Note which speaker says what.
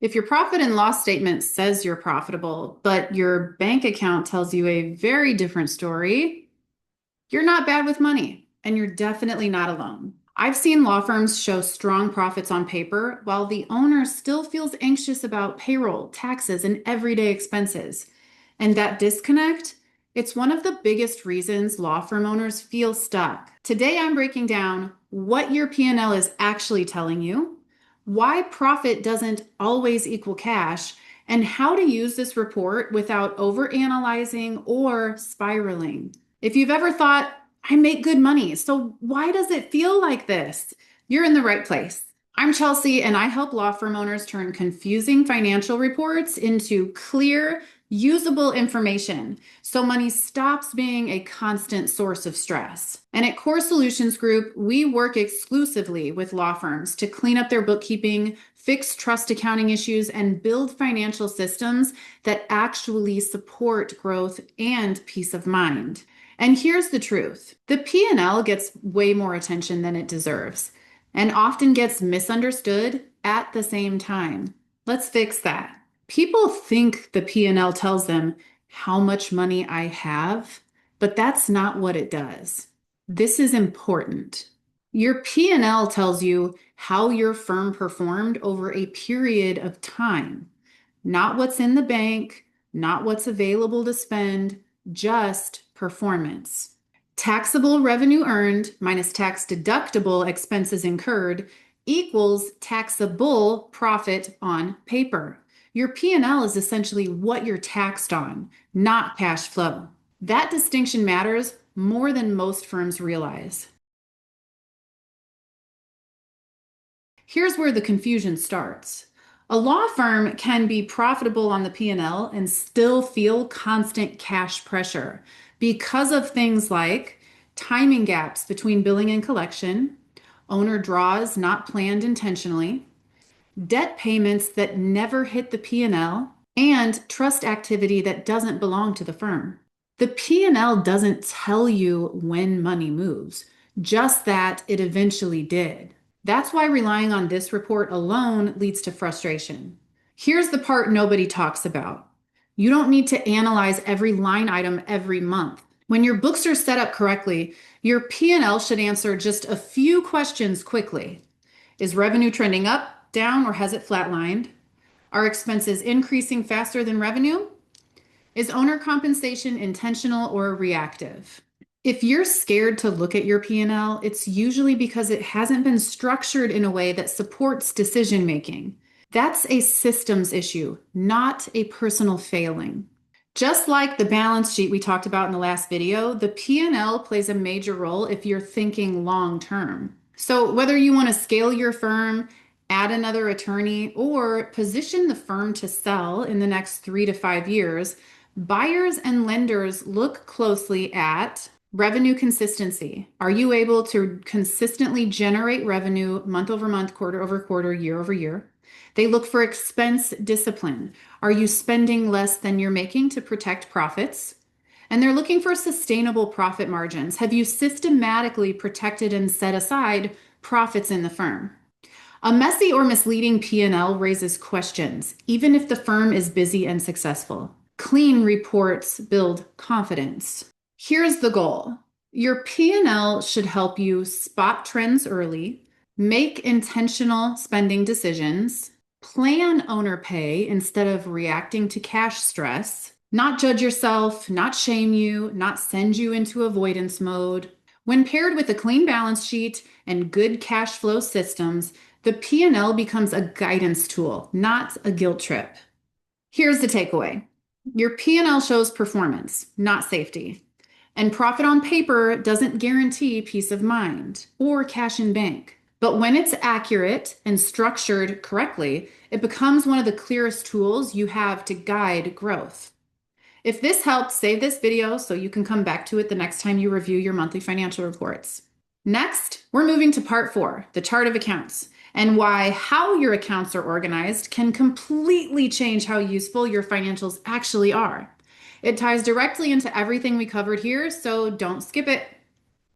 Speaker 1: If your profit and loss statement says you're profitable, but your bank account tells you a very different story, you're not bad with money, and you're definitely not alone. I've seen law firms show strong profits on paper while the owner still feels anxious about payroll, taxes, and everyday expenses. And that disconnect, it's one of the biggest reasons law firm owners feel stuck. Today I'm breaking down what your P&L is actually telling you, why profit doesn't always equal cash, and how to use this report without overanalyzing or spiraling. If you've ever thought, I make good money, so why does it feel like this? You're in the right place. I'm Chelsea, and I help law firm owners turn confusing financial reports into clear, usable information so money stops being a constant source of stress. And at Core Solutions Group, we work exclusively with law firms to clean up their bookkeeping, fix trust accounting issues, and build financial systems that actually support growth and peace of mind. And here's the truth. The P&L gets way more attention than it deserves and often gets misunderstood at the same time. Let's fix that. People think the P&L tells them how much money I have, but that's not what it does. This is important. Your P&L tells you how your firm performed over a period of time, not what's in the bank, not what's available to spend, just performance. Taxable revenue earned minus tax deductible expenses incurred equals taxable profit on paper. Your P&L is essentially what you're taxed on, not cash flow. That distinction matters more than most firms realize. Here's where the confusion starts. A law firm can be profitable on the P&L and still feel constant cash pressure because of things like timing gaps between billing and collection, owner draws not planned intentionally, debt payments that never hit the P&L, and trust activity that doesn't belong to the firm. The P&L doesn't tell you when money moves, just that it eventually did. That's why relying on this report alone leads to frustration. Here's the part nobody talks about. You don't need to analyze every line item every month. When your books are set up correctly, your P&L should answer just a few questions quickly. Is revenue trending up, down, or has it flatlined? Are expenses increasing faster than revenue? Is owner compensation intentional or reactive? If you're scared to look at your P&L, it's usually because it hasn't been structured in a way that supports decision making. That's a systems issue, not a personal failing. Just like the balance sheet we talked about in the last video, the P&L plays a major role if you're thinking long term. So whether you want to scale your firm, add another attorney, or position the firm to sell in the next 3 to 5 years, buyers and lenders look closely at revenue consistency. Are you able to consistently generate revenue month over month, quarter over quarter, year over year? They look for expense discipline. Are you spending less than you're making to protect profits? And they're looking for sustainable profit margins. Have you systematically protected and set aside profits in the firm? A messy or misleading P&L raises questions, even if the firm is busy and successful. Clean reports build confidence. Here's the goal. Your P&L should help you spot trends early, make intentional spending decisions, plan owner pay instead of reacting to cash stress, not judge yourself, not shame you, not send you into avoidance mode. When paired with a clean balance sheet and good cash flow systems, the P&L becomes a guidance tool, not a guilt trip. Here's the takeaway. Your P&L shows performance, not safety. And profit on paper doesn't guarantee peace of mind or cash in bank. But when it's accurate and structured correctly, it becomes one of the clearest tools you have to guide growth. If this helped, save this video so you can come back to it the next time you review your monthly financial reports. Next, we're moving to part 4, the chart of accounts, and why how your accounts are organized can completely change how useful your financials actually are. It ties directly into everything we covered here, so don't skip it.